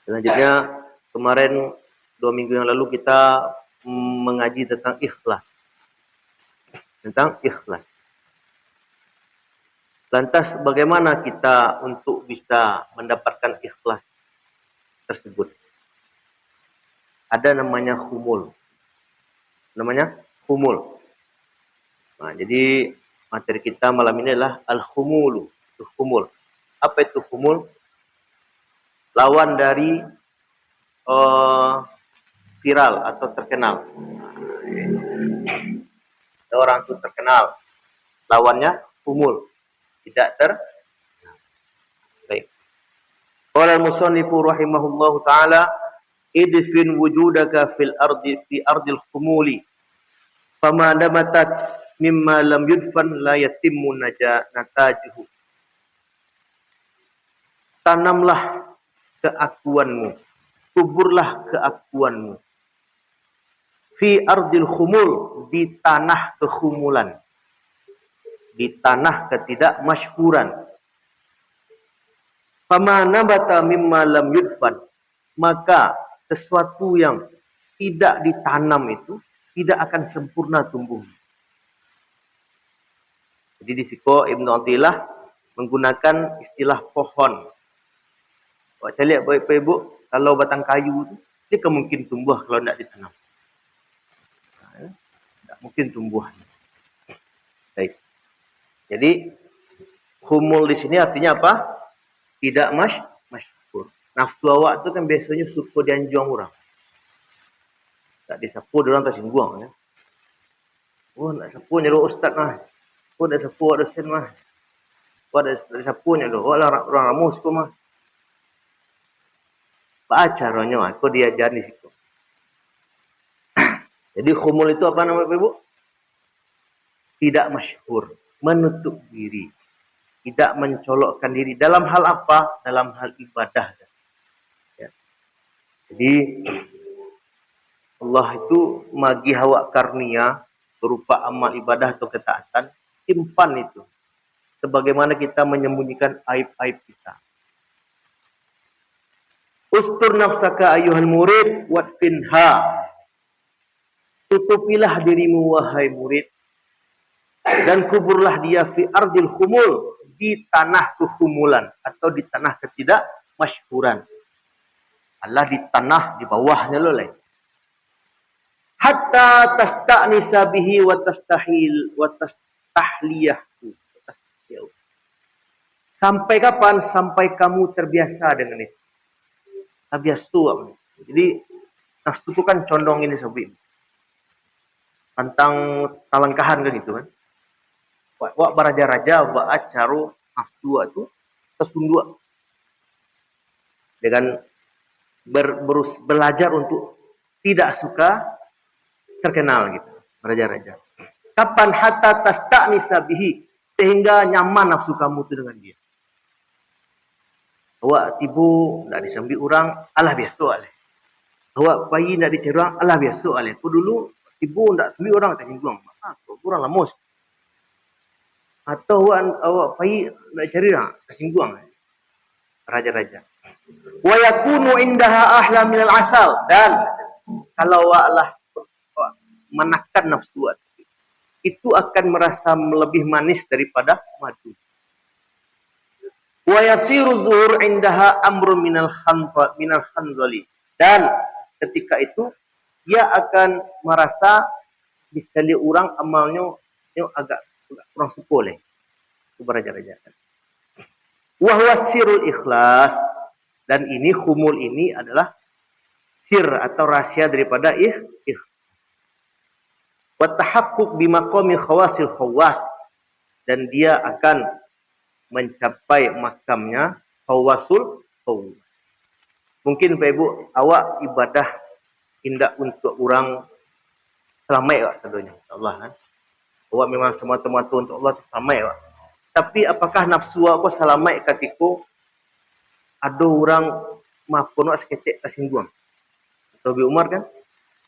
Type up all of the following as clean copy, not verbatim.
Selanjutnya kemarin 2 minggu yang lalu kita mengaji tentang ikhlas. Lantas bagaimana kita untuk bisa mendapatkan ikhlas tersebut? Ada namanya humul. Nah, jadi materi kita malam ini adalah al-humulu. Humul. Apa itu humul? Lawan dari viral atau terkenal. Orang itu terkenal, lawannya humul, tidak baik. Qala al-musannifu rahimahullahu taala, idfin wujudaka fi ardil humuli, fama namatat mimma lam yudfan la yatimmu natajuhu. Tanamlah keakuanmu, kuburlah keakuanmu fi ardil khumul, di tanah kehumulan, di tanah ketidakmasyhuran. Fama nabata mimma lam yudfan, maka sesuatu yang tidak ditanam itu tidak akan sempurna tumbuh. Jadi di siko Ibnu Athilah menggunakan istilah pohon. Saya lihat Bapak Ibu, kalau batang kayu itu dia mungkin tumbuh kalau tidak ditanam. Tidak mungkin tumbuh. Baik. Jadi humul di sini artinya apa? Tidak masyhur. Nafsu awak itu kan biasanya suka dianjuang orang. Tak disapu orang tersinggung ya. Oh, nak sapu nyuruh ustaz mah. Oh, nak sapu dosen mah. Oh, nak sapu nyuruh orang ramus ku mah. Apa caranya aku diajar di situ. Jadi khumul itu apa nama Ibu? Tidak masyhur, menutup diri, tidak mencolokkan diri. Dalam hal apa? Dalam hal ibadah. Ya. Jadi Allah itu magi hawa karnia berupa amal ibadah atau ketaatan, simpan itu. Sebagaimana kita menyembunyikan aib-aib kita. Ustur nafsaka ayuhal murid watfinha. Tutupilah dirimu wahai murid, dan kuburlah dia fi ardil khumul, di tanah kehumulan atau di tanah ketidakmasyhuran. Allah di tanah di bawahnya loleh. Hatta tasta'nisa bihi wa tastahliyahu. Sampai kapan? Sampai kamu terbiasa dengan itu. Terbiasa. Jadi nafsu itu kan condong ini sobi. Tentang talangkahan kan gitu kan. Wak baraja-raja wa acaru nafsu itu tersundua. Dengan belajar untuk tidak suka terkenal gitu, raja-raja. Kapan hatta tasta'nisa bihi, sehingga nyaman nafsu kamu itu dengan dia. Awak tibu nak disambi orang, alah biasa aleh. Awak bayi nak dicari orang, alah biasa aleh. Aku dulu tibu nak sambi orang tak singgung. Kurang lamus. Atau awak bayi nak cari orang tak singgung. Raja-raja. Wa yakunu indaha ahla minal asal, dan kalau awak menekan nafsu itu akan merasa lebih manis daripada madu. Wa yasiru zuhur indaha amrun minal khanzali, dan ketika itu dia akan merasa sekali orang amalnya agak kurang supoleh. Itu beraja-raja. Wa huwa sirrul ikhlas, dan ini humul ini adalah sir atau rahasia daripada ikhlas. Wa tahaqquk bimaqami khawasil khawas, dan dia akan mencapai makamnya khawasul khawas. Mungkin Pak Ibu awak ibadah tindak untuk orang selamai wak sadonya Allah kan. Awak memang semata-mata untuk Allah selamai wak. Tapi apakah nafsu awak selamai ketika ada orang maafkan wak sekecek tersinggung? Nabi Umar kan,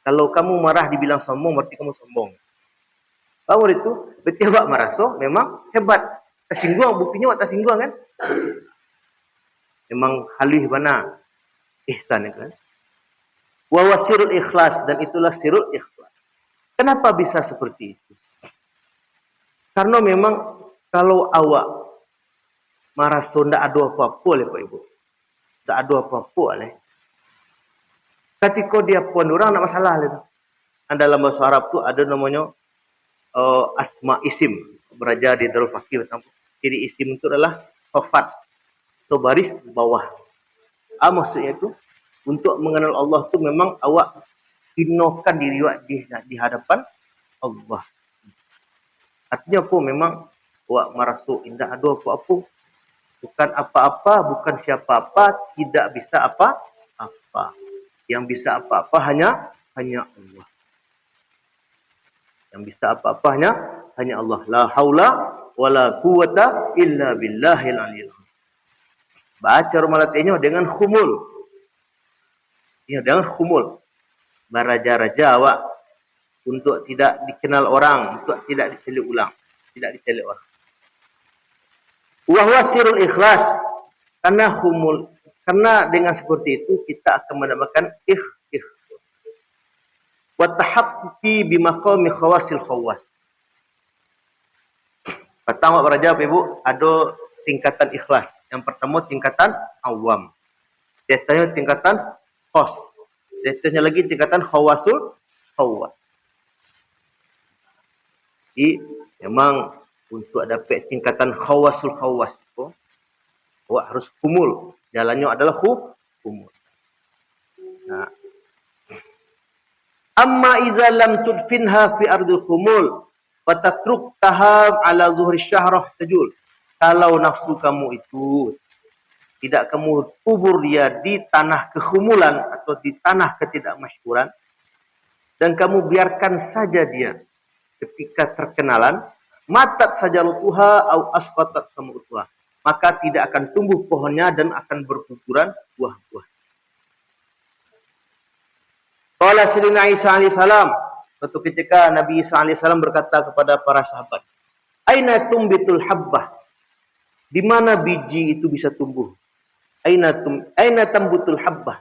kalau kamu marah dibilang sombong, berarti kamu sombong. Kamu itu, berarti awak marah. So, memang hebat. Tersinggung, buktinya awak tersinggung kan? Memang halih mana. ihsan itu kan. Wa wasirul ikhlas, dan itulah sirul ikhlas. Kenapa bisa seperti itu? Karena memang kalau awak merasa ndak ada apa-apa le Pak Ibu. Ndak ada apa-apa le. Ketika dia pun orang nak masalah le. Dalam bahasa Arab tu ada namanya asma isim, beraja di Darul Fakir. Jadi isim itu adalah khafat atau baris bawah. Maksudnya itu untuk mengenal Allah tu memang awak hinakan diri awak di hadapan Allah. Artinya apa? Memang awak merasa indah ada apa-apa. Bukan apa-apa, bukan siapa-apa, tidak bisa apa-apa. Yang bisa apa-apa hanya Allah. Yang bisa apa-apa hanya Allah. La haula wala quwata illa billahil aliyil azim. Baca rumalatnya dengan khumul. Ya, dengan khumul. Baraja-raja awak untuk tidak dikenal orang, untuk tidak diceli ulang, tidak diceli orang. Wa huwa sirrul ikhlas. Karena khumul, karena dengan seperti itu kita akan mendapatkan ikhlas. Wa tahaqquqi bi maqami khawasil khawas. Pertama beraja Ibu, ada tingkatan ikhlas. Yang pertama tingkatan awam. Biasanya tingkatan khas. Biasanya lagi tingkatan khawasul khawas. Jadi memang untuk dapat tingkatan khawasul khawas itu awak harus kumul. Jalannya adalah kumul. Nah, amma iza lam tudfinha fi ardil khumul wa tatruktaha ala zuhri syahrah tajul. Kalau nafsu kamu itu tidak kamu kubur dia di tanah kekhumulan atau di tanah ketidakmasyhuran, dan kamu biarkan saja dia ketika terkenalan, matat sajarutuha au asqatat samutuha, maka tidak akan tumbuh pohonnya dan akan berguguran buah-buah. Qala Sayyidina Isa alaihi salam, suatu ketika Nabi Isa alaihi salam berkata kepada para sahabat, "Aina tumbitul habbah?" Di mana biji itu bisa tumbuh? Aina tambutul habbah?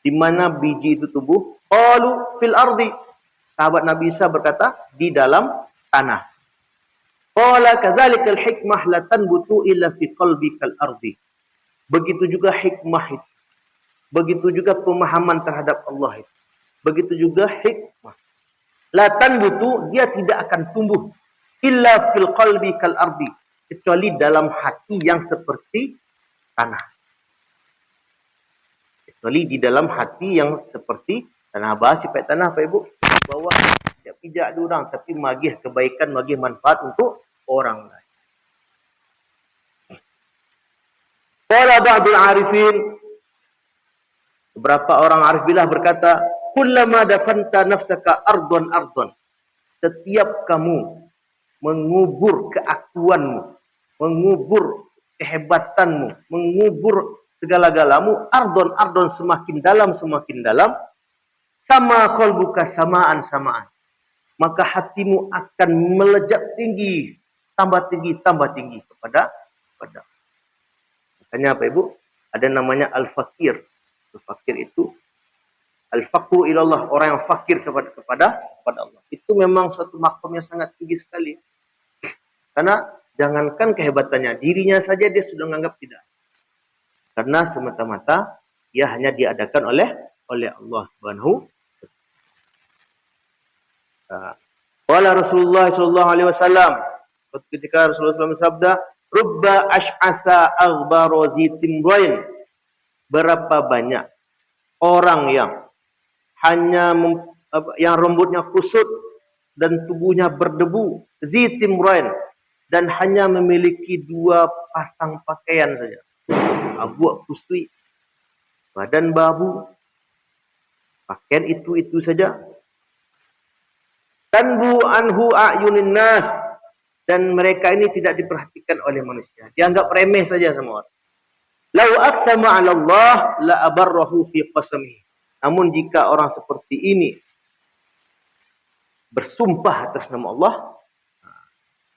Di mana biji itu tumbuh? Qalu fil ardi. Sahabat Nabi Isa berkata, di dalam tanah. Qala kadzalikal hikmah la tanbutu illa fi qalbikal ardi. Begitu juga hikmah itu. Begitu juga pemahaman terhadap Allah itu. Begitu juga hikmah. La tanbutu, dia tidak akan tumbuh illa fil qalbikal ardi, kecuali dalam hati yang seperti tanah. Kecuali di dalam hati yang seperti tanah. Bahas sifat tanah Pak Ibu, bahwa tidak pijak orang, tapi magih kebaikan, magih manfaat untuk orang lain. Qala ba'dul arifin, beberapa orang arif billah berkata, kullama dafanta nafsaka ardon, setiap kamu mengubur keakuanmu, mengubur kehebatanmu, mengubur segala-galamu, ardon semakin dalam, sama qalbuka samaan, maka hatimu akan melejat tinggi, tambah tinggi kepada. Makanya apa Ibu? Ada namanya al-fakir. Al-fakir itu al-faqru ilallah, orang yang fakir kepada Allah. Itu memang suatu makom yang sangat tinggi sekali. Karena jangankan kehebatannya, dirinya saja dia sudah menganggap tidak. Karena semata-mata dia hanya diadakan oleh Allah Subhanahu. Qala Rasulullah sallallahu alaihi wasallam, ketika Rasulullah SAW bersabda, "Rubba ash'asa aghbara zitimrain." Berapa banyak orang yang hanya yang rambutnya kusut dan tubuhnya berdebu, zitimrain, dan hanya memiliki 2 pasang pakaian saja. Abuak kusui, badan babu, pakaian itu saja. Tanbu anhu a'yunin nas, dan mereka ini tidak diperhatikan oleh manusia, dianggap remeh saja sama orang. Lau aqsama 'ala Allah la abarrahu fi qasamihi. Namun jika orang seperti ini bersumpah atas nama Allah,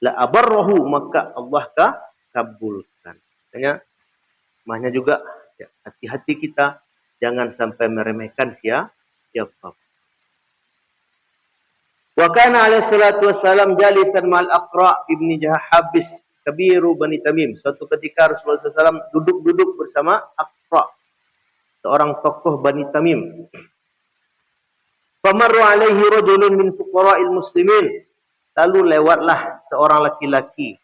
la abarrahu, maka Allah kabulkan. Makanya mahnya juga ya, hati-hati kita Jangan sampai meremehkan siapa. Wa kana alaihi salatu wassalam jalisan ma'al Aqra' ibni Habis kabiru Bani Tamim. Suatu ketika Rasulullah SAW duduk bersama Aqra', seorang tokoh Bani Tamim. Famarru alaihi rajulun min fuqara'il muslimin. Lalu lewatlah seorang laki-laki.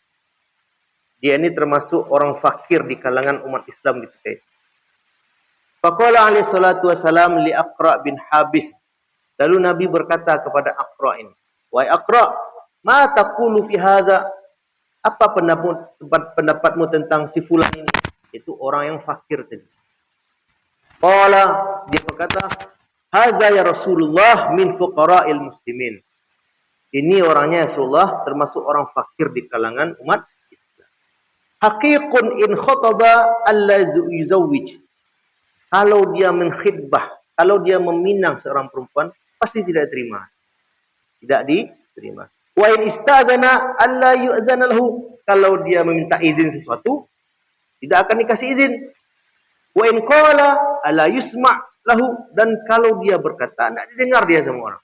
Dia ini termasuk orang fakir di kalangan umat Islam gitu. Faqala alaihi salatu wassalam li Aqra' bin Habis. Lalu Nabi berkata kepada Aqra' ini, "Wahai Aqra', ma taqulu fi hadza?" Apa pendapatmu tentang si fulan ini? Itu orang yang fakir tadi. Qala, dia berkata, "Hadza ya Rasulullah min fuqara'il muslimin." Ini orangnya Rasulullah termasuk orang fakir di kalangan umat Islam. Haqiqun in khataba alla yuzawwij. Kalau dia menkhidbah, kalau dia meminang seorang perempuan, pasti tidak terima. Tidak diterima. Wa in istazana alla yu'zana lahu. Kalau dia meminta izin sesuatu, tidak akan dikasih izin. Wa in qala alla yusma' lahu. Dan kalau dia berkata, tidak didengar dia sama orang.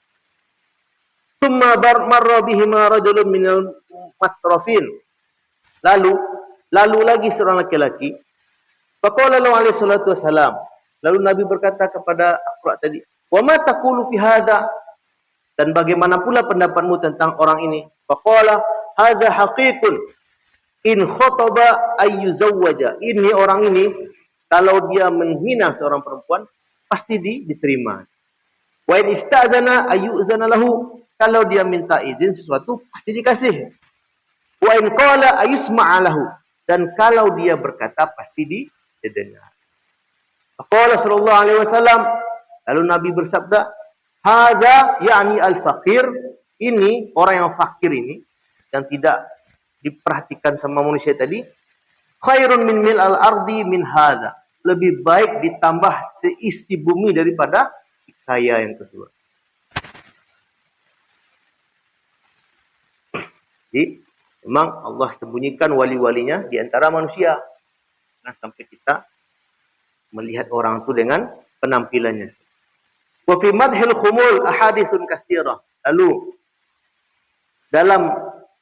Tsumma marra bihima rajulun minal masrafin. Lalu lagi seorang laki-laki. Faqala lahu alaihi salatu wassalam. Lalu Nabi berkata kepada Aqra' tadi, "Wa ma taqulu fi hadza?" Dan bagaimana pula pendapatmu tentang orang ini? Faqala, "Hadza haqiqun in khataba ayyuzawwaja." Ini orang ini kalau dia menghina seorang perempuan pasti diterima. Wa in istazana ayyuzana lahu. Kalau dia minta izin sesuatu pasti dikasih. Wa in qala ayusma'a lahu. Dan kalau dia berkata pasti didengar. Qala sallallahu alaihi wasallam, lalu Nabi bersabda, "Hadza ya'ni al-faqir." Ini orang yang fakir ini yang tidak diperhatikan sama manusia tadi, khairun min mil al-ardi min hadza. Lebih baik ditambah seisi bumi daripada kaya yang kedua. Jadi, memang Allah sembunyikan wali-walinya di antara manusia. Nah, sampai kita melihat orang itu dengan penampilannya. Wa fi madhil khumul ahaditsun katsirah. Lalu dalam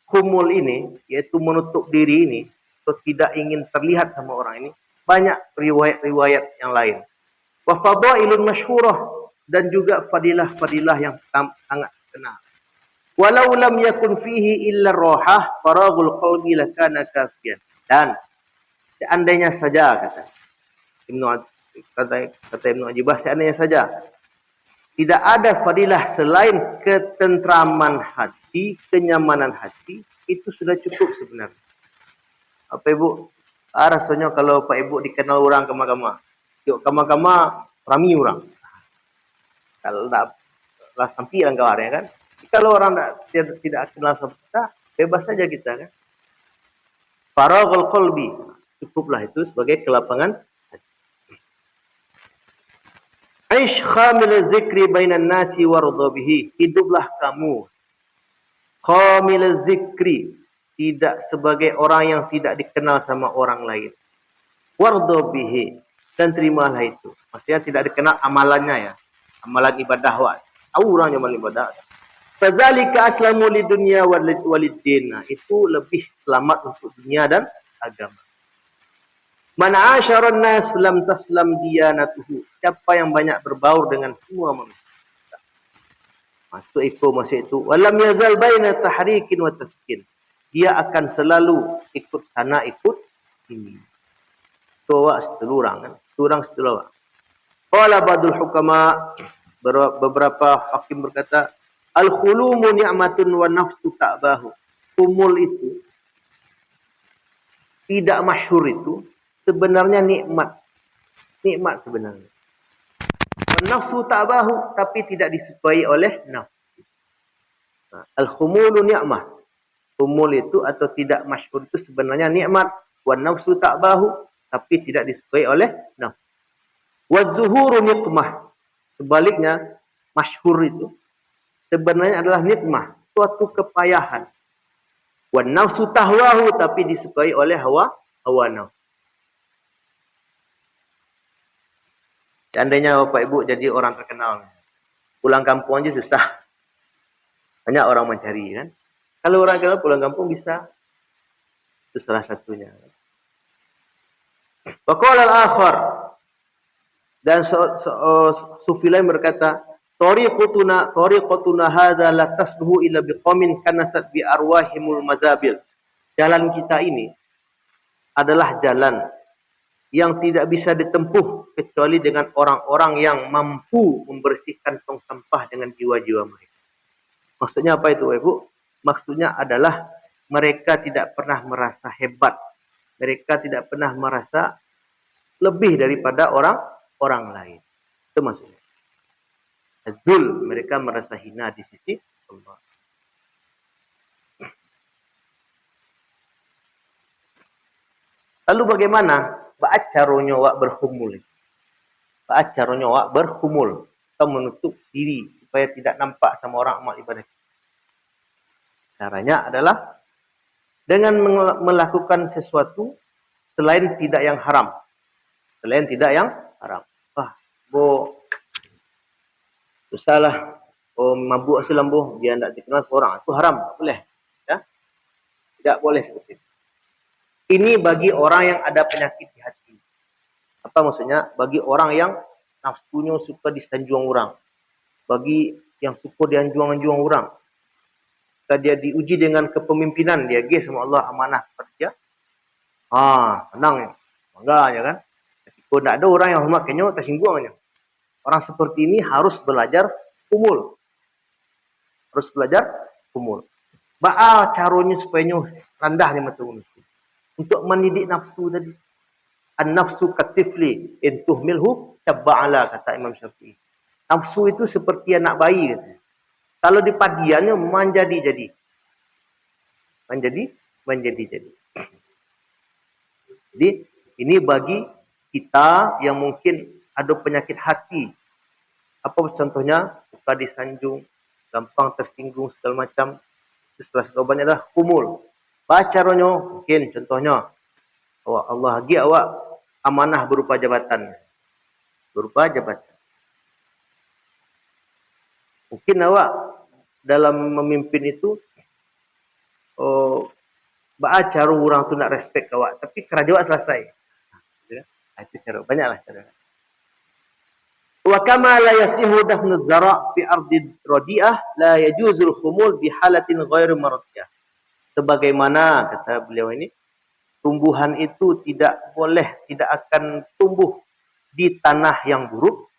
khumul ini, yaitu menutup diri ini, atau tidak ingin terlihat sama orang ini, banyak riwayat-riwayat yang lain. Wa fadailun masyhurah, dan juga fadilah-fadilah yang sangat terkenal. Walau lam yakun fihi illa rohah faragul qalbi lakana kafiyan. Dan seandainya saja kata Ibnu Ajibah, seandainya saja tidak ada fadilah selain ketentraman hati, kenyamanan hati, itu sudah cukup sebenarnya. Apa Ibu? Rasanya kalau Pak Ibu dikenal orang kama-kama, yuk kama-kama rami orang. Kalau tak sampai orang kawan ya kan. Kalau orang tidak kenal sama kita, bebas saja kita kan. Faraghul qalbi, cukuplah itu sebagai kelapangan. Aish khamil zikri bainan nasi warda bihi. Hiduplah kamu khamil zikri, tidak sebagai orang yang tidak dikenal sama orang lain. Warda bihi, dan terimalah itu. Maksudnya tidak dikenal amalannya ya. Amalan ibadah wa. Tahu orang yang ibadah. Fadzalika aslamu lidunya waliddin. Itu lebih selamat untuk dunia dan agama. Man asyaran nas lam taslam diyanatuhu. Siapa yang banyak berbaur dengan semua manusia. Masuk itu. Walam yazal baina tahrikin wa taskin. Dia akan selalu ikut sana ikut sini. Toa setelurang kan. Turang setelurang. Qala ba'dul hukama, beberapa hakim berkata, al-khulumu ni'matun wa nafsu ta'bahu. Kumul itu, tidak masyhur itu, sebenarnya nikmat. Nikmat sebenarnya. Nafsu ta'bahu, tapi tidak disukai oleh nafsu. Nah, al-khumulu ni'mah. Kumul itu atau tidak masyhur itu sebenarnya nikmat. Wa nafsu ta'bahu, tapi tidak disukai oleh nafsu. Wa zuhuru nikmah. Sebaliknya, masyhur itu sebenarnya adalah nikmah, suatu kepayahan. Wa nafsu tahwahu, tapi disukai oleh hawa nafsu. Seandainya Bapak Ibu jadi orang terkenal, pulang kampung aja susah. Banyak orang mencari kan. Kalau orang terkenal pulang kampung bisa. Itu salah satunya. Wa qala al-akhar, dan sufi lain berkata, tariqatuna hadza la tasbuhu illa biqaumin kanasat bi arwahimul mazabil. Jalan kita ini adalah jalan yang tidak bisa ditempuh kecuali dengan orang-orang yang mampu membersihkan tong sampah dengan jiwa-jiwa mereka. Maksudnya apa itu, Ibu? Maksudnya adalah mereka tidak pernah merasa hebat. Mereka tidak pernah merasa lebih daripada orang lain. Itu maksudnya. Azul, mereka merasa hina di sisi Allah. Lalu bagaimana? Ba'acaronya wak berhumul. Ba'acaronya wak berhumul. Atau menutup diri supaya tidak nampak sama orang amal ibadah. Caranya adalah dengan melakukan sesuatu selain tidak yang haram. Selain tidak yang haram. Wah, bo susahlah. Oh, mabuk silam bo, dia tidak dikenal seorang. Itu haram, tak boleh. Ya? Tidak boleh seperti itu. Ini bagi orang yang ada penyakit di hati. Apa maksudnya? Bagi orang yang nafsunya suka disanjung orang. Bagi yang suka dianjung-anjung orang. Jika dia diuji dengan kepemimpinan, dia sama Allah amanah kepada dia. Tenang ya. Bangga ya kan? Kalau tidak ada orang yang hormat kayaknya tersinggung aja. Orang seperti ini harus belajar kumul. Harus belajar kumul. Ba'a caranya supaya rendahnya mata manusia. Untuk mendidik nafsu tadi. An-nafsu katifli in tuhmilhu tabba'ala, kata Imam Syafi'i. Nafsu itu seperti anak bayi. Kata. Kalau dipadiannya menjadi-jadi. Menjadi-jadi. Jadi ini bagi kita yang mungkin ada penyakit hati. Apa contohnya? Suka disanjung, gampang tersinggung segala macam. Setelah sekobannya adalah kumul. Baca ronyo, mungkin contohnya Allah bagi awak amanah berupa jabatan. Berupa jabatan. Mungkin awak dalam memimpin itu baca orang tu nak respect awak, tapi kerja awak selesai. Itu cara banyaklah cara. Wa kama la yasihu dafnu zara' fi ardi radi'ah la yajuzul khumul bi halatin ghairi maradiyah. Sebagaimana kata beliau ini, tumbuhan itu tidak akan tumbuh di tanah yang buruk.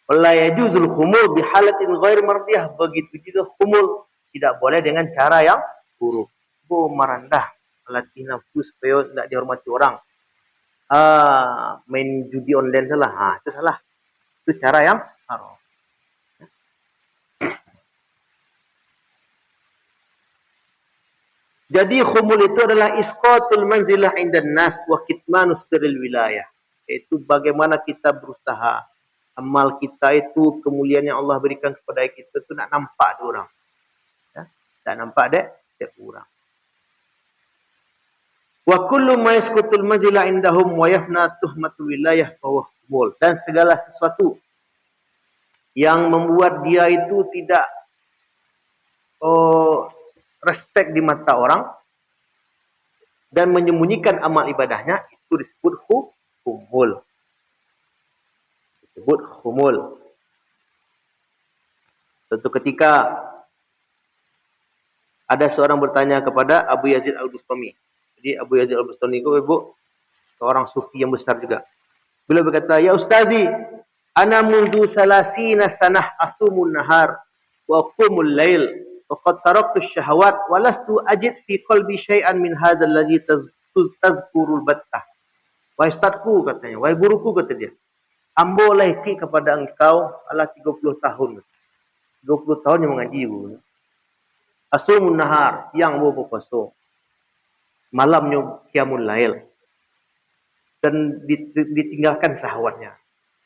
La yajuzul khumul bi halatin ghairi maradiyah. Begitu juga khumul tidak boleh dengan cara yang buruk. Merendah, melatih nafsu supaya tidak dihormati orang. Main judi online salah. Itu salah. Itu cara yang haram. Jadi khumul itu adalah isqatul manzilah indan nas wa kitmanus sirril wilayah. Itu bagaimana kita berusaha amal kita itu kemuliaan yang Allah berikan kepada kita itu nak nampak dia orang. Ya? Tak nampak dia orang. Wa kullu ma yasqutul manzilah indahum wa yafna tuhmatul wilayah fa huwa khumul. Dan segala sesuatu yang membuat dia itu tidak respect di mata orang dan menyembunyikan amal ibadahnya, itu disebut khumul. Disebut khumul. Suatu ketika ada seorang bertanya kepada Abu Yazid Al-Bustami. Jadi Abu Yazid Al-Bustami itu ibu seorang sufi yang besar juga. Beliau berkata, "Ya Ustazi, ana mundu salasina sanah asumun nahar wa aqumul lail. Waqad taraktu syahawat wa lastu ajid fi qalbi syai'an min hadzal ladzi tazkurul battah." Wahai ustazku katanya, wahai guruku kata dia, ambo laiki kepada engkau adalah 30 tahun. 30 tahun yang mengaji ibu. Asumun nahar, siang ibu berpuasa. Malamnya qiyamul lail. Dan ditinggalkan syahwatnya.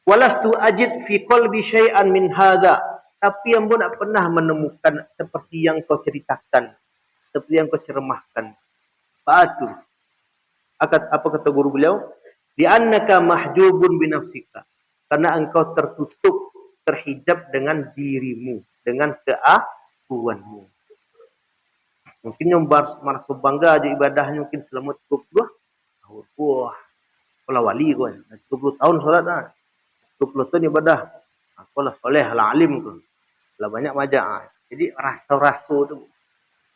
Walastu ajid fi qalbi syai'an min hadza. Tapi ambo tak pernah menemukan seperti yang kau ceritakan, seperti yang kau cermahkan. Ba'atul. Apa kata guru beliau? Li'annaka mahjubun binafsika. Karena engkau tertutup, terhijab dengan dirimu, dengan keakuanmu. Mungkin yang merasa bangga aja ibadahnya mungkin selama 20 tahun. Wah, kalau wali kau 20 tahun solat lah. 20 tahun ibadah. Aku lah soleh, lah alim tu. Lah banyak majak. Jadi rasa-rasa tu.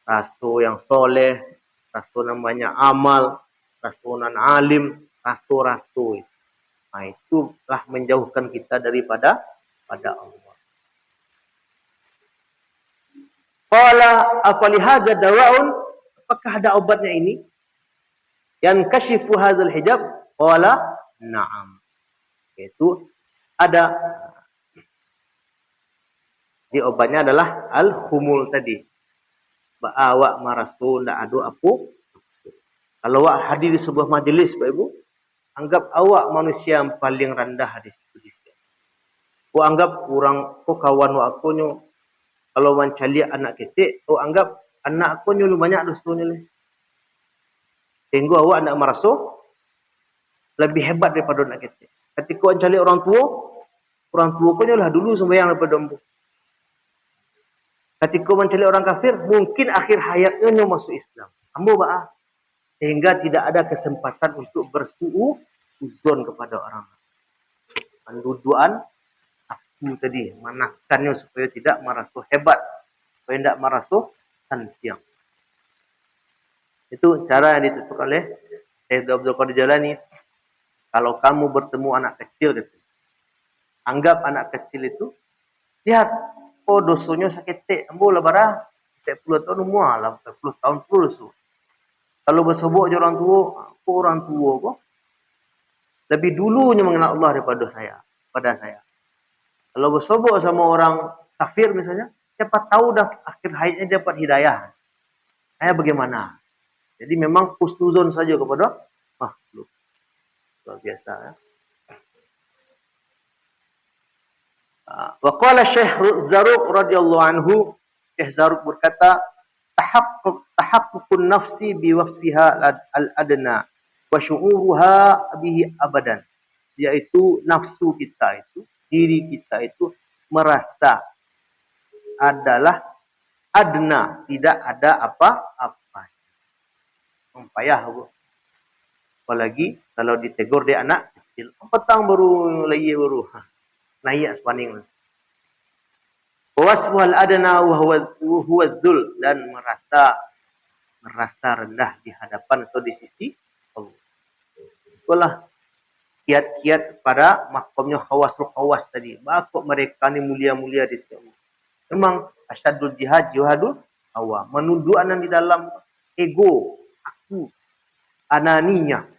Rasa yang soleh, rasa namanya amal, rasa nan alim, rasa-rasa. Nah, itulah menjauhkan kita daripada Allah. Qala afalihada dawa'un, apakah ada obatnya ini? Yang kashifu hadzal hijab? Qala na'am. Itu ada. Di obatnya adalah al-humul tadi. Awak marasu ndak ada apa. Kalau awak hadir di sebuah majlis, Pak Ibu, anggap awak manusia yang paling rendah di situ. Awak anggap orang ko kawan aku nyo kalau mencari anak kecil, awak anggap anak aku nyo banyak dosanya le. Sehingga awak nak merasa lebih hebat daripada anak kecil. Ketika awak cari orang tua ko nyo lah dulu sembahyang daripada ambu. Ketika mencari orang kafir, mungkin akhir hayatnya nyo masuk Islam. Ambo ba'ah. Sehingga tidak ada kesempatan untuk bersuuzon kepada orang. Penduduan aku tadi, manakannya supaya tidak merasa hebat, supaya tidak merasa santiang. Itu cara yang ditentukan oleh Syekh Abdul Qadir Jalani. Kalau kamu bertemu anak kecil, gitu, anggap anak kecil itu, lihat, oh dosanya sakit, ambo lah barah, 10 tahun mualah, 10 tahun terus. Kalau bersobok je orang tua, kok lebih dulunya mengenal Allah daripada saya. Kalau bersobok sama orang kafir misalnya, siapa tahu dah akhir hayatnya dapat hidayah. Saya bagaimana? Jadi memang husnuzon saja kepada makhluk. Luar biasa. Ya? Wa qala Syekh Zarruq radhiyallahu anhu, Syekh Zarruq berkata, tahaqqukun nafsi biwasfiha al-adna wa syu'uruha bihi abadan. Yaitu nafsu kita itu, diri kita itu merasa adalah adna, tidak ada apa-apa. Payah bu. Apalagi kalau ditegur dia anak kecil, petang baru lagi baru naik sepaning. Wasful adna wa huwa dzul, dan merasa rendah di hadapan atau di sisi Allah. Itulah kiat-kiat pada makamnya khawas tadi. Bakok mereka ni mulia-mulia di sisi Allah. Memang asyadul jihadul hawa, menundukkan di dalam ego, aku, ananinya.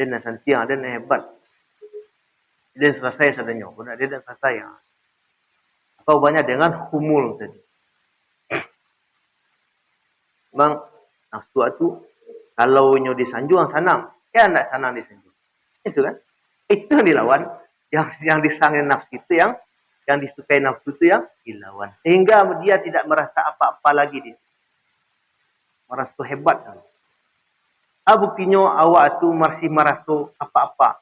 Dan santiang, dan hebat. Dan selesai sadanya. Benar, dia dah selesai. Atau banyak dengan humul tadi. Memang nafsu itu kalau nyo disanjung sanang, ya nak sanang disanjung. Itu kan? Itu yang dilawan. Yang disangin nafsu itu yang disukai nafsu itu yang dilawan. Sehingga dia tidak merasa apa-apa lagi di situ. Merasa hebat kan? Buktinya awak tu masih merasa apa-apa.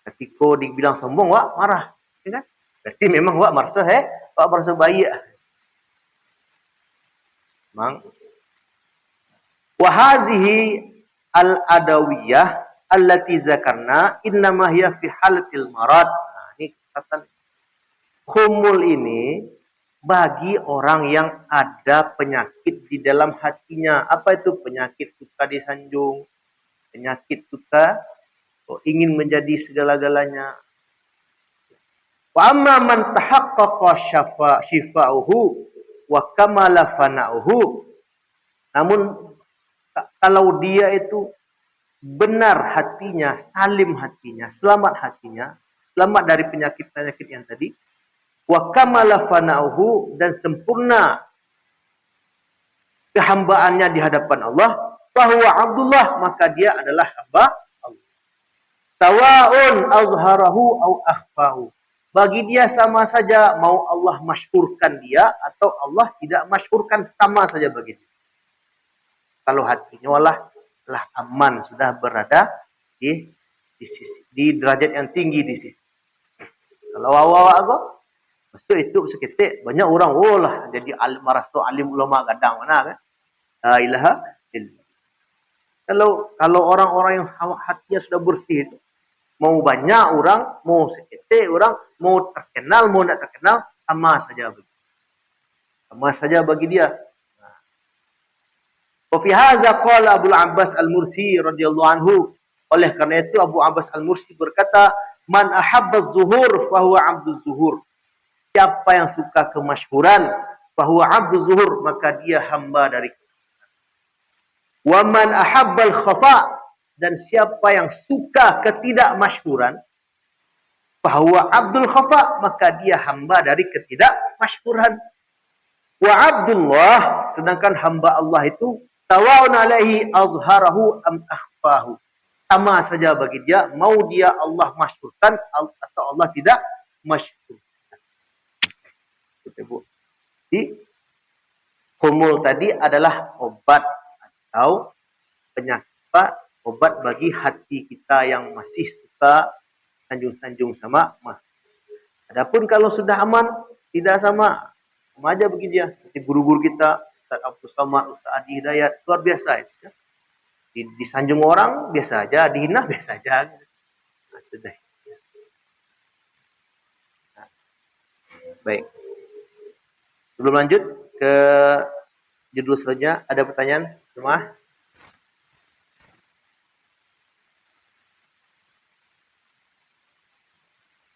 Ketika dibilang sombong, awak marah. Ya kan? Berarti memang awak merasa awak merasa baik. Memang. Wahazihi al-adawiyah allati zakarna innama hiya fi halatil marad. Nah, ini kata khumul ini bagi orang yang ada penyakit di dalam hatinya. Apa itu penyakit suka disanjung? Penyakit suka ingin menjadi segala-galanya. Wa amma man tahaqqaqa syifa'uhu wa kamala fana'uhu. Namun kalau dia itu benar hatinya, salim hatinya, selamat dari penyakit-penyakit yang tadi, wa kamala fana'uhu, dan sempurna kehambaannya di hadapan Allah, bahwa Abdullah, maka dia adalah hamba Allah. Sawa'un azharahu au akhfahu. Bagi dia sama saja mau Allah masyhurkan dia atau Allah tidak masyhurkan, sama saja bagi dia. Kalau hatinya telah aman, sudah berada di di derajat yang tinggi di sisi. Kalau awak-awak aku, maksud itu seketik banyak orang lah jadi merasa alim ulama gadang mana kan? La ilaha illallah. Kalau orang-orang yang hatinya sudah bersih itu, mau banyak orang, mau seketik orang, mau terkenal, mau tidak terkenal, sama saja bagi dia. Wa fi hadza qala Abu Abbas Al-Mursi radhiyallahu anhu. Oleh karena itu Abu Abbas Al-Mursi berkata, "Man ahabba az-zuhur fa huwa 'abduz zuhur." Siapa yang suka kemasyhuran, fa huwa 'abduz zuhur, maka dia hamba dari. Wa man ahabba al-khafa, dan siapa yang suka ketidakmasyhuran, fa huwa 'abdul khafa, maka dia hamba dari ketidakmasyhuran. Wa 'abdullah, sedangkan hamba Allah itu tawa'un alaihi azharahu am akhfahu. Sama saja bagi dia, mau dia Allah masyhurkan atau Allah tidak masyhurkan. Jadi, humul tadi adalah obat atau penyakit, obat bagi hati kita yang masih suka sanjung-sanjung sama mah. Adapun kalau sudah aman, tidak sama aja bagi dia. Seperti guru-guru kita, Ustaz Abdul Samad, Ustaz Adi Hidayat, luar biasa itu. Ya. Disanjung orang biasa aja, dihina biasa aja. Nah, sudah. Nah, baik. Sebelum lanjut ke judul selanjutnya, ada pertanyaan semua?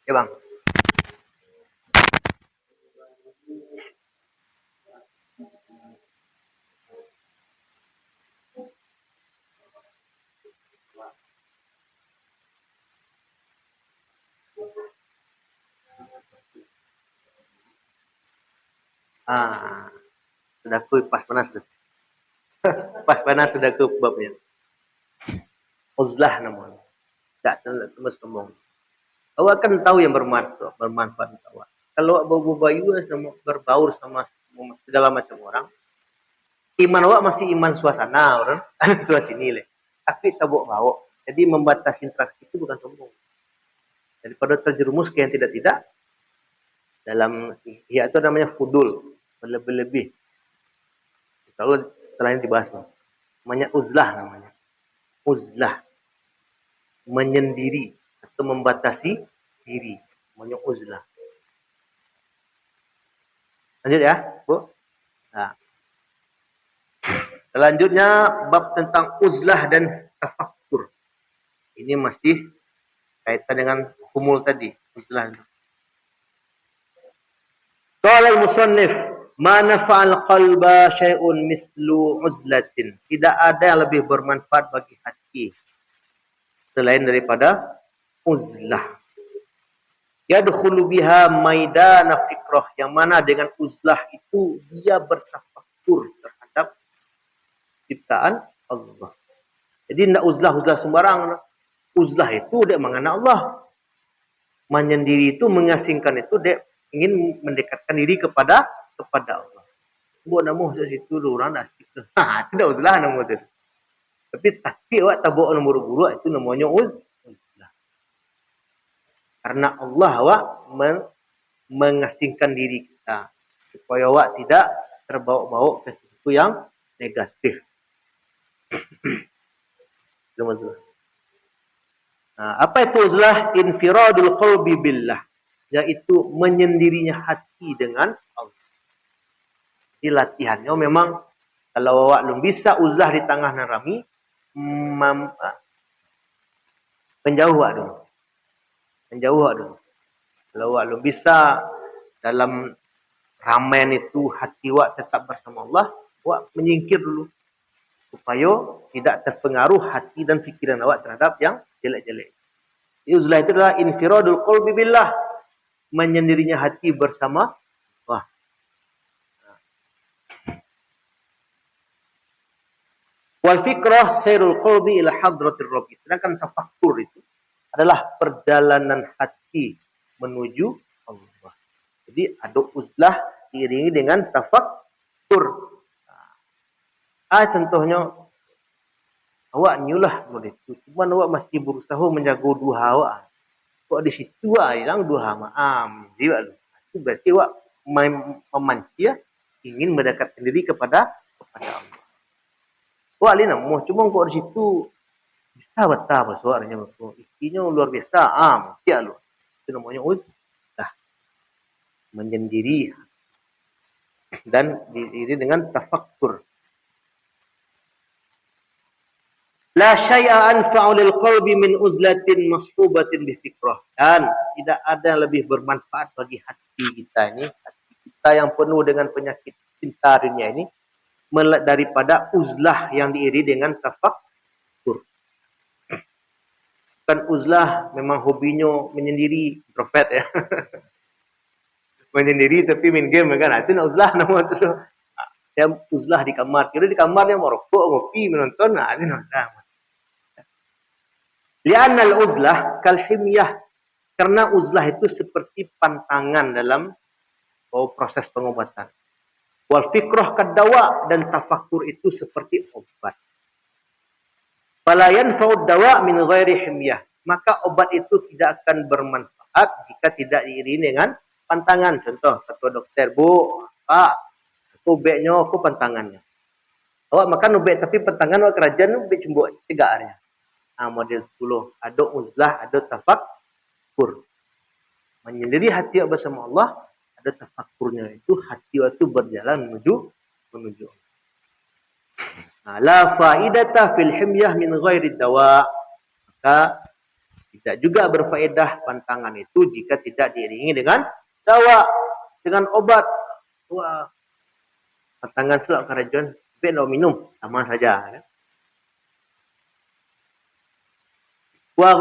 Ya bang. Sudah pas panas sudah. Pas panas sudah ke babnya. Uzlah namanya. Tak terus ngomong. Awak kan tahu yang bermanfaat untuk awak. Kalau bayu sama berbaur sama segala macam orang, iman awak masih iman suasana orang, suasini leh. Tapi tabuk bau. Jadi membatasi interaksi itu bukan sombong. Daripada terjerumus ke yang tidak-tidak, dalam ya itu namanya fudul, berlebih-lebih. Kalau setelah ini dibahas, namanya uzlah namanya. Uzlah, menyendiri atau membatasi diri, namanya uzlah. Lanjut ya, Bu. Nah. Selanjutnya bab tentang uzlah dan tafakkur. Ini masih kaitan dengan humul tadi, uzlah. Qala al-musannif, ma nafa'al qalba syai'un mislu uzlatin. Tidak ada yang lebih bermanfaat bagi hati selain daripada uzlah. Yadkhulu biha maidana fikrah, yang mana dengan uzlah itu dia bertafakkur terhadap ciptaan Allah. Jadi tidak uzlah sembarang. Uzlah itu dia mengenal Allah. Menyendiri itu, mengasingkan itu dia ingin mendekatkan diri kepada Allah. Buat nama situ orang asik. Tidak uzlah nama itu. Tapi awak tabuk nomor guru itu namanya uzlah. Karena Allah awak mengasingkan diri kita supaya awak tidak terbawa-bawa ke sesuatu yang negatif. Nah, apa itu uzlah? Infiradul qalbi billah, yaitu menyendirinya hati dengan Allah. Jadi latihannya memang kalau awak belum bisa uzlah di tengah narami, menjauh dulu. Kalau awak belum bisa dalam ramen itu hati awak tetap bersama Allah, awak menyingkir dulu supaya tidak terpengaruh hati dan fikiran awak terhadap yang jelek-jelek. Uzlah itu adalah infiradul qalbi billah, menyendirinya hati bersama Allah. Wal fikrah sairul qalbi ila hadratir rabbi. Sedangkan tafakkur itu adalah perjalanan hati menuju Allah. Jadi ada uzlah diiringi dengan tafakkur. Contohnya awak nyulah itu Cuma awak masih berusaha menjaga duha awak. Kok di situ awak hilang duha maam. Jadi itu berarti awak memancing ingin mendekatkan diri kepada Allah. Awak lina mau cuma kok di situ bisa betapa suaranya betul. Isinya luar biasa. Mesti lu. Itu namanya dah menyendiri dan diiringi dengan tafakkur. La syai'a anfa'u lil qalbi min uzlatin mashubatin bi fikrah. Dan tidak ada yang lebih bermanfaat bagi hati kita ini, hati kita yang penuh dengan penyakit cinta dunia ini, daripada uzlah yang diiringi dengan tafakkur. Kan uzlah memang hobinya menyendiri, profet ya. Menyendiri tapi main game kan. Itu nak uzlah nama tu. Yang uzlah di kamar. Kira di kamar yang merokok, ngopi, menonton. Itu nak uzlah. Li'anna al-uzlah kal-himyah. Karena uzlah itu seperti pantangan dalam proses pengobatan. Wal fikrah kad-dawa, dan tafakkur itu seperti obat. Fala yanfa'ud dawa min ghairi himyah. Maka obat itu tidak akan bermanfaat jika tidak diiringi dengan pantangan. Contoh, kata dokter, Bu, Pak, aku ubeknya, aku pantangannya. Awak makan ubek tapi pantangan awak kerajaan ubek cembuk tegaknya. Model 10. Ada uzlah, ada tafakkur. Menyendiri hati awak bersama Allah, ada tafakkurnya. Itu hati awak itu berjalan menuju la faidata fil himyah min ghairi dawa. Maka tidak juga berfaedah pantangan itu jika tidak diiringi dengan dawa, dengan obat. Wah, pantangan selak kerajaan, tapi nak minum sama saja. Wa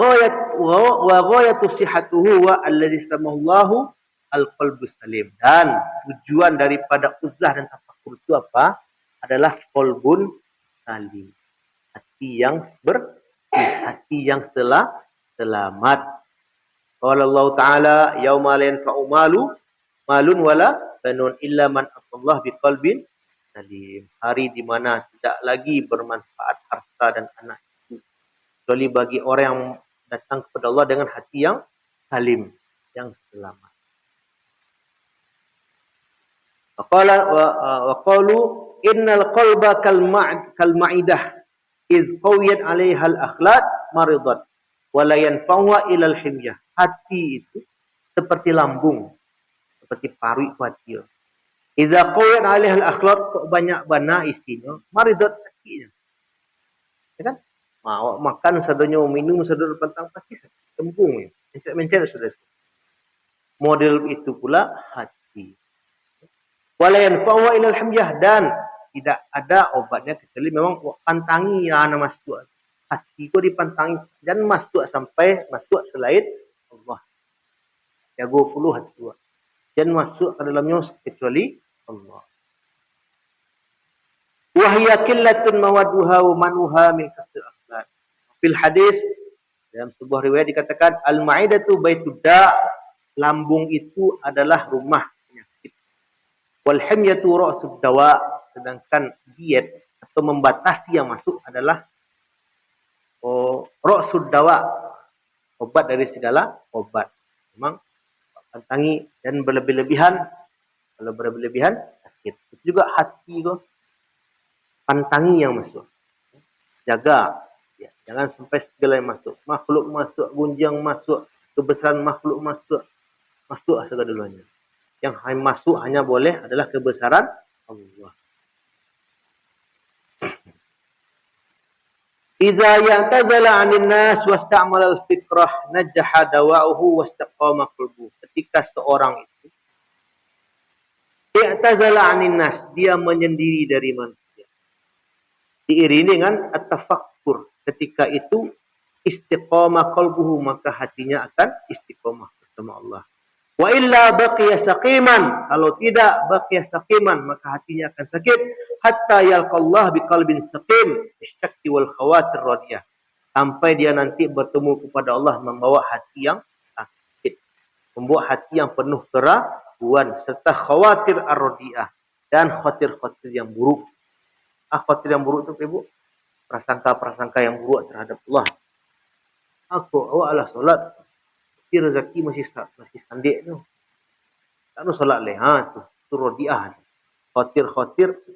ghayatu sihhatuhu wa alladhi samallahu al-qalbus salim. Dan tujuan daripada uzlah dan tafakkur itu apa? Adalah qalbun salim. Hati yang bersih, hati yang selamat. Qala Allah Ta'ala, yauma la yanfa'u malun wala banun illa man atallah biqalbin salim. Hari di mana tidak lagi bermanfaat harta dan anak itu kecuali bagi orang yang datang kepada Allah dengan hati yang salim, yang selamat. Wa qalu innal qalba kal ma'idah iz qawiyat 'alaiha al-akhlaq maridat wa la yanfa'u ila al-himyah. Hati itu seperti lambung, seperti paru hati. Iza qawiyat 'alaiha al-akhlaq, banyak bana isinya, maridat sakitnya. Ya kan? Awak makan sadanya, minum sadanya pantang pasti sakit. Kembung ya. Mencet sudah. Model itu pula hati. Wala yanfa'u ila al-himyah, dan tidak ada obatnya kecuali memang pantangi ana masuk. Hati ko dipantangi dan masuk sampai masuk selain Allah. Jaga puluh hati ko. Dan masuk ke dalamnya kecuali Allah. Wa hiya qillatun mawadduha wa manuha min kasr akhlaq. Fil hadis, dalam sebuah riwayat dikatakan al-ma'idatu baitud da', lambung itu adalah rumah penyakit. Wal himyatu ra'sud dawa, sedangkan diet atau membatasi yang masuk adalah ra'sud dawa, obat dari segala obat. Memang pantangi dan berlebih-lebihan, kalau berlebih-lebihan sakit. Itu juga hati itu pantangi yang masuk. Jaga. Ya, jangan sampai segala yang masuk. Makhluk masuk, gunjang masuk, kebesaran makhluk masuk segala-galanya. Yang masuk hanya boleh adalah kebesaran Allah. Iza ya'tazala 'anil nas wasta'mala al-fikrah najjaha dawa'uhu wastaqama qalbuhu. Ketika seorang itu i'tazala 'anil nas, dia menyendiri dari manusia, diiringi dengan at-tafakkur. Ketika itu istiqamah qalbuhu, maka hatinya akan istiqamah bersama Allah. Wa illa baqiya saqiman, kalau tidak baqiya saqiman, maka hatinya akan sakit. Hatta yalqallah biqalbin saqim bisyakki wal khawatir radiyah, sampai dia nanti bertemu kepada Allah membawa hati yang sakit, membawa hati yang penuh keraguan serta khawatir ar-radiyah, dan khawatir-khawatir yang buruk. Khawatir yang buruk itu Ibu, prasangka-prasangka yang buruk terhadap Allah. awak lah solat. Tapi rezeki masih sandik tu. Tak nak solat leh. Tu rodiah. Khawatir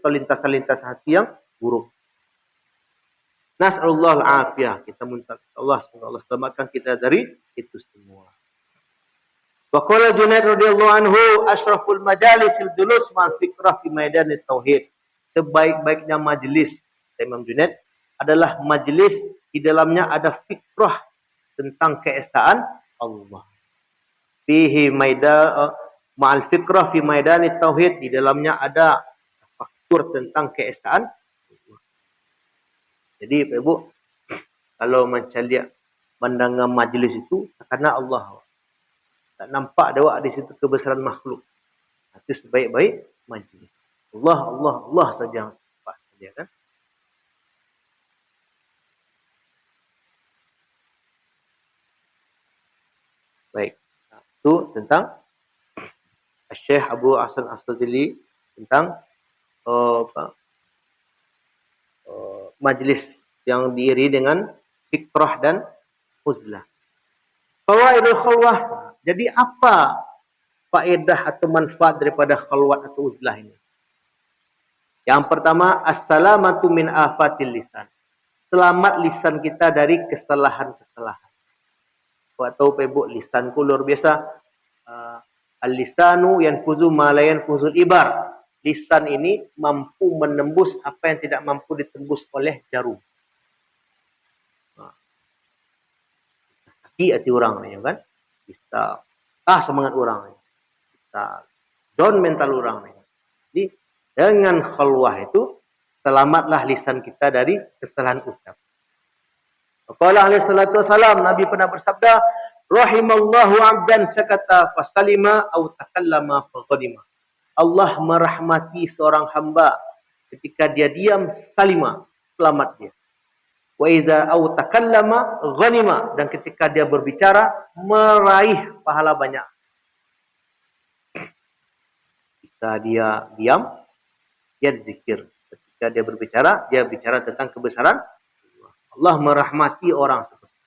atau lintasan-lintasan hati yang buruk. Nas'alullah al-afiyah. Kita minta Allah semoga Allah selamatkan kita dari itu semua. Wa qala Junaid radhiyallahu anhu asyraful majalisil julus ma'al fikrah fi maidan tauhid. Sebaik-baiknya majlis Imam Junaid adalah majlis di dalamnya ada fikrah tentang keesaan Allah. Fihi maidan ma'al fikrah fi maidan tauhid, di dalamnya ada faktor tentang keesaan Allah. Jadi Ibu, kalau macam lihat pandangan majlis itu karena Allah. Tak nampak ada di situ kebesaran makhluk. Itu sebaik-baik majlis. Allah saja yang nampak saja kan. Baik. Itu tentang Syekh Abu Hasan As-Sazili tentang majlis yang diiri dengan fikrah dan uzlah. Fawaidul khalwah. Jadi apa faedah atau manfaat daripada khalwat atau uzlah ini? Yang pertama, as-salamatu min afatil lisan. Selamat lisan kita dari kesalahan-kesalahan. Buat tahu Ibu, lisanku luar biasa. Al-lisanu yanfuzu ma la yanfuzul ibar. Lisan ini mampu menembus apa yang tidak mampu ditembus oleh jarum. Sakit hati orang ni kan. Bisa semangat orang ni. Bisa down mental orang ni. Jadi dengan khalwah itu selamatlah lisan kita dari kesalahan ucap. Qala alaihi salatu wasalam, Nabi pernah bersabda, rahimallahu 'abdan sakata fasalima aw takallama faghadima. Allah merahmati seorang hamba ketika dia diam salima, selamat dia. Wa idza aw takallama ghanima, dan ketika dia berbicara meraih pahala banyak. Ketika dia diam, dia zikir. Ketika dia berbicara, dia bicara tentang kebesaran Allah. Allah merahmati orang seperti itu.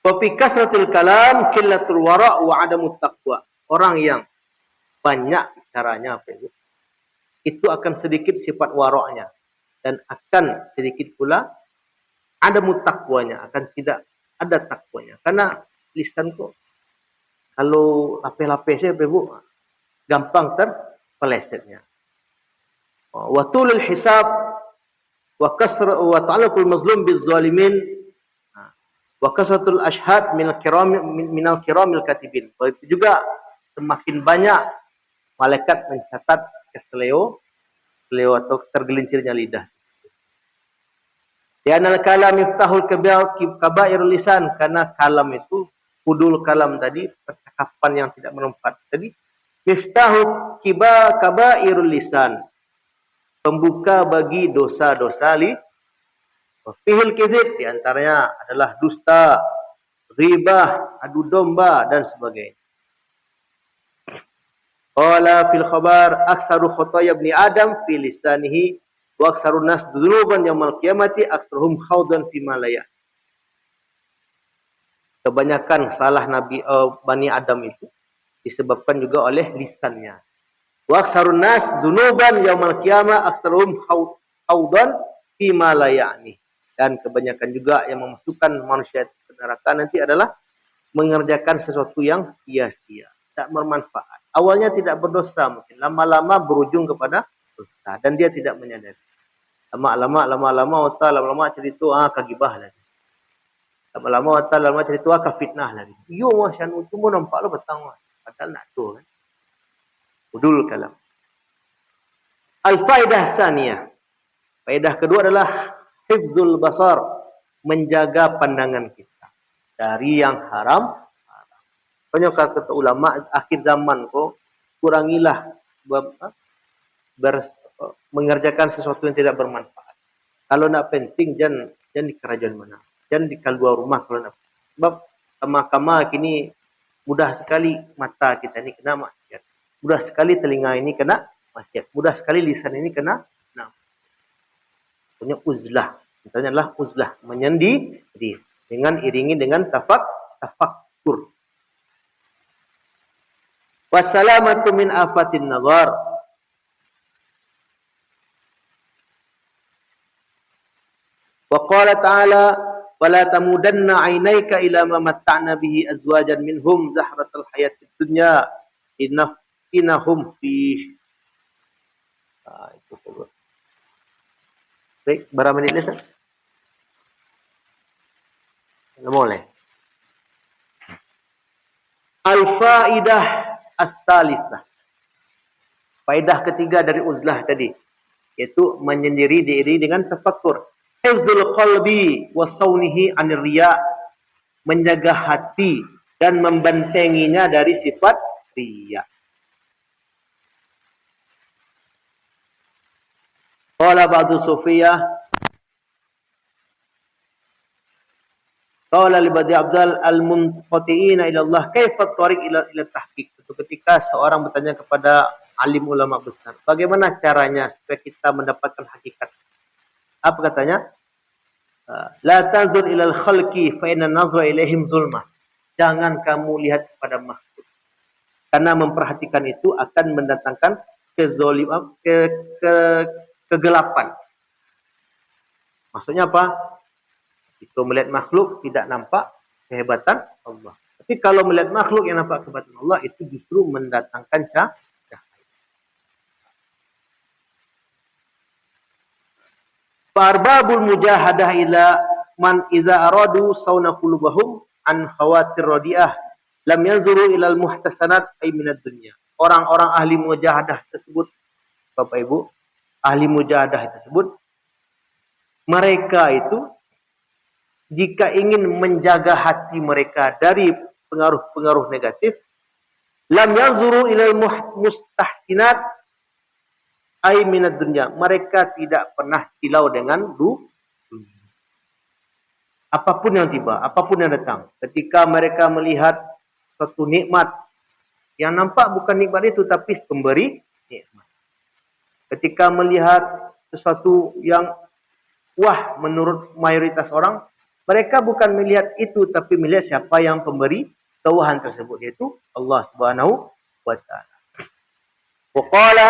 Wa fi kasratil kalam qillatul wara' wa 'adamut taqwa. Orang yang banyak bicaranya itu akan sedikit sifat waroknya, dan akan sedikit pula ada mutakwanya, akan tidak ada takwanya. Karena lisan kok kalau lapis-lapis saya Ibu gampang terpelesetnya. Wa tulul hisab wa kasra wa ta'alluqul mazlum bizzalimin wa kasratul ashhad minal kiramil katibin. Begitu juga semakin banyak malaikat mencatat keseleo atau tergelincirnya lidah. Lianal kalam miftahul kabairul lisan, karena kalam itu hudul kalam tadi, percakapan yang tidak bermanfaat tadi, miftahul kabairul lisan, pembuka bagi dosa-dosa fihil kizib, di antaranya adalah dusta, ghibah, adu domba dan sebagainya. Qala fil khabar aksaru khotaya ibni Adam fi lisanihi wa aksarun nas dzunuban yaumil qiyamati aksruhum khawdan fi malaya. Kebanyakan salah Bani Adam itu disebabkan juga oleh lisannya. Wa aksarun nas dzunuban yaumil qiyamah aksruhum khawdan fi malaya. Dan kebanyakan juga yang memasukkan manusia ke neraka nanti adalah mengerjakan sesuatu yang sia-sia, tak bermanfaat. Awalnya tidak berdosa mungkin, lama-lama berujung kepada dosa dan dia tidak menyadari. Lama-lama cerita kagibah lagi. Lama-lama cerita kafitnah lagi. Yo masyanu tu mau nampak lo betang. Padahal nak tu kan. Udul kalam. Al-faidah saniyah. Faedah kedua adalah hifzul basar, menjaga pandangan kita dari yang haram. Banyak kata ulama akhir zaman kok kurangilah mengerjakan sesuatu yang tidak bermanfaat. Kalau nak penting jangan di kerajaan mana, jangan di keluar rumah kalau nak. Sebab kama kini mudah sekali mata kita ini kena maksiat, mudah sekali telinga ini kena maksiat, mudah sekali lisan ini kena punya uzlah, Contohnya adalah uzlah, menyendiri dengan iringi dengan tafakkur. Wassalamatu min afatin nazar. Wa qala ta'ala wala tamudanna 'ainaika ila ma matta'na bihi azwajan minhum zahratal hayatid dunya innahum fi itu sebut. Baik, berapa menit lagi? Enggak boleh. Al-faidah as-salisah. Faedah ketiga dari uzlah tadi, yaitu menyendiri diri dengan tafakkur. Hifzul qalbi wa saunihi 'anir riya, menjaga hati dan membentenginya dari sifat riya. Qala ba'du sufiyah, qala li badi abdal al-munqati'ina ila Allah kaifa tariq ila tahqiq. Itu ketika seorang bertanya kepada alim ulama besar, bagaimana caranya supaya kita mendapatkan hakikat? Apa katanya? La tanzur ilal khalqi fa inna nazra ilaihim zulmah. Jangan kamu lihat kepada makhluk, karena memperhatikan itu akan mendatangkan kezaliman, kegelapan. Maksudnya apa? Itu melihat makhluk tidak nampak kehebatan Allah. Tapi kalau melihat makhluk yang nampak kehebatan Allah, itu justru mendatangkan cahaya. Farbabul mujahadah ila man idza aradu sauna qulubahum an khawatir radiah lam yanzuru ilal muhtasanat ay minad dunya. Orang-orang ahli mujahadah tersebut, Bapak Ibu, ahli mujahadah tersebut, mereka itu jika ingin menjaga hati mereka dari pengaruh-pengaruh negatif, lam yanzuru ilal mustahsinat ay minad dunya. Mereka tidak pernah silau dengan dunia. Apapun yang tiba, apapun yang datang, ketika mereka melihat suatu nikmat yang nampak bukan nikmat itu tapi pemberi nikmat. Ketika melihat sesuatu yang wah menurut mayoritas orang, mereka bukan melihat itu tapi melihat siapa yang pemberi kewahan tersebut, yaitu Allah Subhanahu wa taala. Wa qala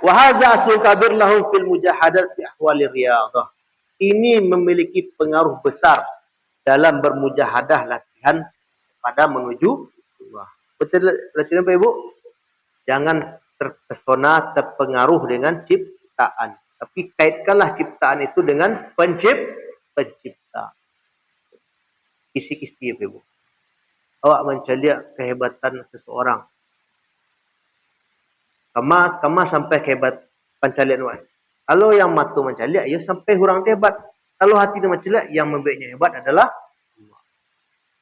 wa hadza aslun kabir lahum fil mujahadat fi ahwalir riyadah. Ini memiliki pengaruh besar dalam bermujahadah latihan pada menuju Allah. Betul latihan Bapak Ibu? Jangan terpesona, terpengaruh dengan ciptaan. Tapi kaitkanlah ciptaan itu dengan pencipta. Kisi-kisi Bapak Ibu. Awak mencari kehebatan seseorang. Kamu sampai hebat pencarian awak. Kalau yang matu mencari, ya sampai hurang hebat. Kalau hati dia mencela, yang membuatnya hebat adalah Allah.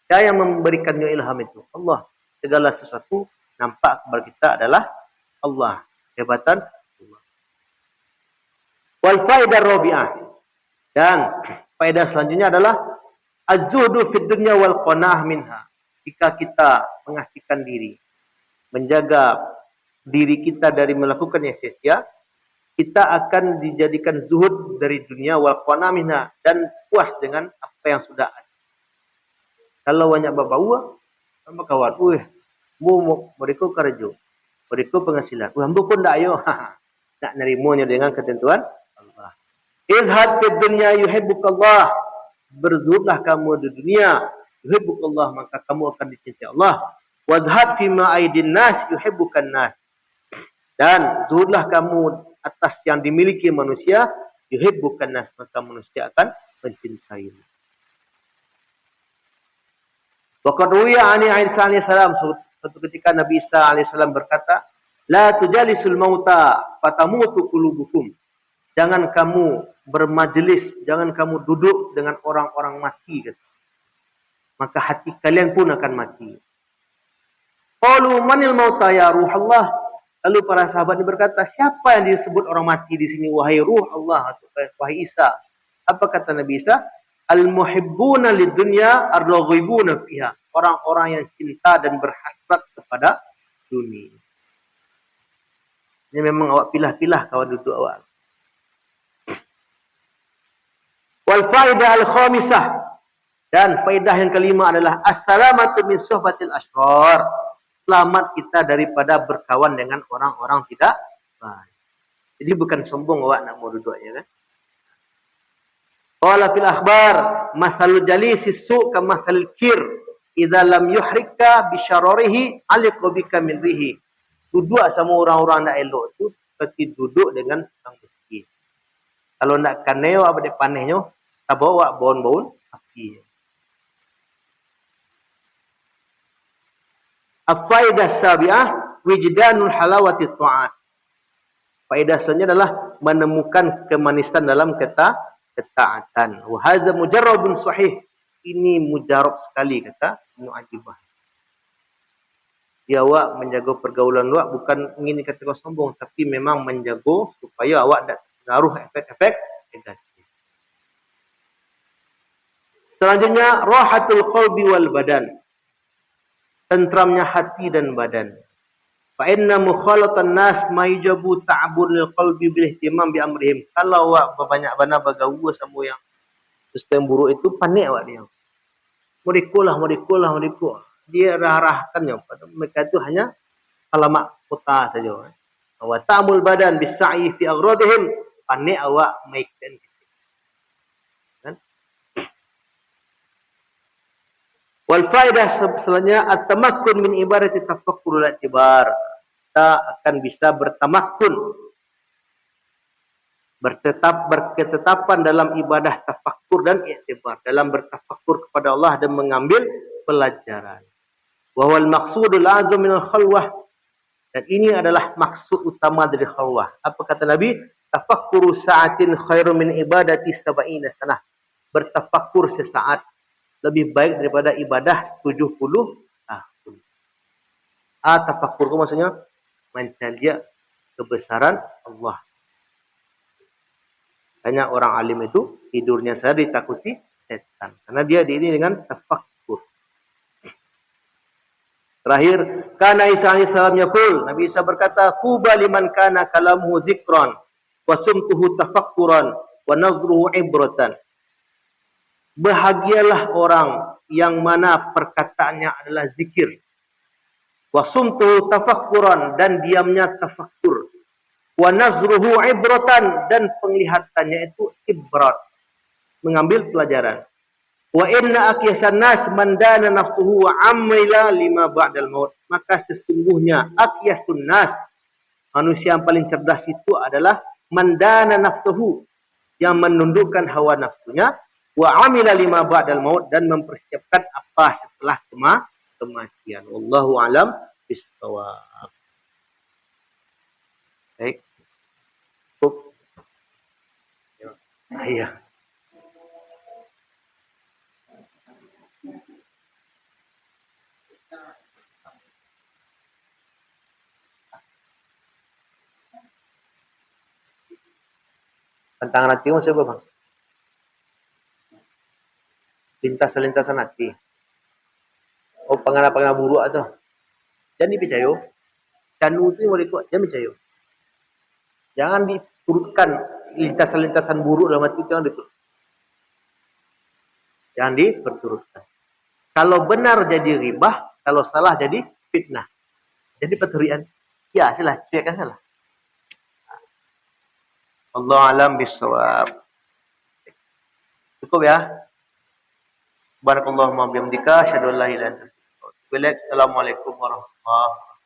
Dia yang memberikannya ilham itu. Allah. Segala sesuatu nampak kepada kita adalah Allah. Kehebatan Allah. Wal faidah rabi'ah. Dan faedah selanjutnya adalah az-zuhdu fid dunya wal qanaah minha. Jika kita mengasihkan diri, menjaga diri kita dari melakukan yang sia-sia, kita akan dijadikan zuhud dari dunia wal qanaah minha, dan puas dengan apa yang sudah ada. Kalau banyak babawa sama kawan, mu mereka kerja, mereka penghasilan, ambo pun dak ayo, nak nerimanya dengan ketentuan Allah. Izhad fid dunya yuhibbukallah, berzuhudlah kamu di dunia, yuhibbukallah, maka kamu akan dicintai Allah. Wazhad fima aidin nas yuhibbukan nas, dan zuhudlah kamu atas yang dimiliki manusia, yuhibbukan nas, maka manusia akan mencintai. Waqad ruwiya 'ani Isa alaihi salam, suatu ketika Nabi Isa alaihi salam berkata, la tujalisul mauta fatamutu qulubukum. Jangan kamu bermajelis, jangan kamu duduk dengan orang-orang mati, maka hati kalian pun akan mati. Qalu manil mauta ya ruhallah. Lalu para sahabat ini berkata, siapa yang disebut orang mati di sini, wahai ruh Allah, atau wahai Isa? Apa kata Nabi Isa? Al-muhibbuna lid-dunya ar-raghibuna fiha. Orang-orang yang cinta dan berhasrat kepada dunia. Ini memang awak pilah-pilah kawan duduk awak. Wal faidah al-khamisah, dan faedah yang kelima adalah as-salamatu min suhbatil asyrar. Selamat kita daripada berkawan dengan orang-orang tidak baik. Jadi bukan sombong awak nak mau duduknya kan. Qala fil akhbar masalul jalisi su' ka masalil kir idza lam yuhrika bi syararihi aliqa bika min rihi. Duduk sama orang-orang nak elok tu seperti duduk dengan tukang besi. Kalau nak kaneo apa de panehnya, tak bawa baun-baun api. Al-faidah sabi'ah wijdanul halawati ta'at. Faedah selanjutnya adalah menemukan kemanisan dalam ketaatan. Wa hadza mujarrabun sahih. Ini mujarab sekali kata Ibnu Ajibah. Dia awak menjaga pergaulan awak bukan ingin dikatakan sombong, tapi memang menjaga supaya awak tak pengaruh efek-efek negatif. Selanjutnya rahatul qalbi wal badan. Tentramnya hati dan badan. Fa inna mukhalatan nas ma yujabu ta'abburul qalbi bil ihtimam bi amrihim. Kalau awak banyak-banyak bergaul sama yang sistem buruk itu, panik awak dia. Mereka dia arahkannya pada mereka itu hanya alamat kota saja. Wa ta'mul badan bisa'i fi agradihim, panik awak maikan. Kan? Wal faidah selanjutnya at-tamakkun min ibadati tafakkur wal i'tibar. Kita akan bisa bertamakkun, berketetapan dalam ibadah tafakkur dan i'tibar, dalam bertafakkur kepada Allah dan mengambil pelajaran. Wa huwal maqsudul azam minal khalwah, dan ini adalah maksud utama dari khalwah. Apa kata Nabi? Tafakkuru sa'atin khairu min ibadati sab'ina sanah. Bertafakkur sesaat lebih baik daripada ibadah 70 tahun. Tafakkur itu maksudnya mencari kebesaran Allah. Banyak orang alim itu tidurnya saja ditakuti setan, karena dia diiringi dengan tafakkur. Terakhir, kana Isa alaihi salam yaqul, Nabi Isa berkata, "Quba liman kana kalamuhu zikran wa sumtuhu tafakkuran wa nazruhu ibratan." Bahagialah orang yang mana perkataannya adalah zikir, wa sumtuhu tafakkuran, dan diamnya tafakkur, wa nazruhu ibratan, dan penglihatannya itu ibrat, mengambil pelajaran. Wa inna aqyasan nas man dana nafsuhu wa amila lima ba'dal maut. Maka sesungguhnya aqyasun nas, manusia yang paling cerdas itu adalah man dana nafsuhu, yang menundukkan hawa nafsunya, wa amila lima ba'dal maut, dan mempersiapkan apa setelah kematian. Wallahu alam bisawab. Baik. Cukup. Iya. Tantangan hati itu siapa bang? Lintasan-lintasan hati. Oh, pengarah-pengarah buruk itu. Jangan dipercaya. Canu itu mau dikuat, jangan percaya. Jangan diturutkan lintasan-lintasan buruk dalam hati, jangan diturut. Jangan diperturutkan. Kalau benar jadi ribah, kalau salah jadi fitnah. Jadi peturian. Ya, salah, cuekan salah. Allah alam bisawab. Cukup ya. Barakallahu ma bihamdika, asyhadu an la ilaha illa anta, astaghfiruka wa atubu ilaik. Assalamualaikum warahmatullahi wabarakatuh.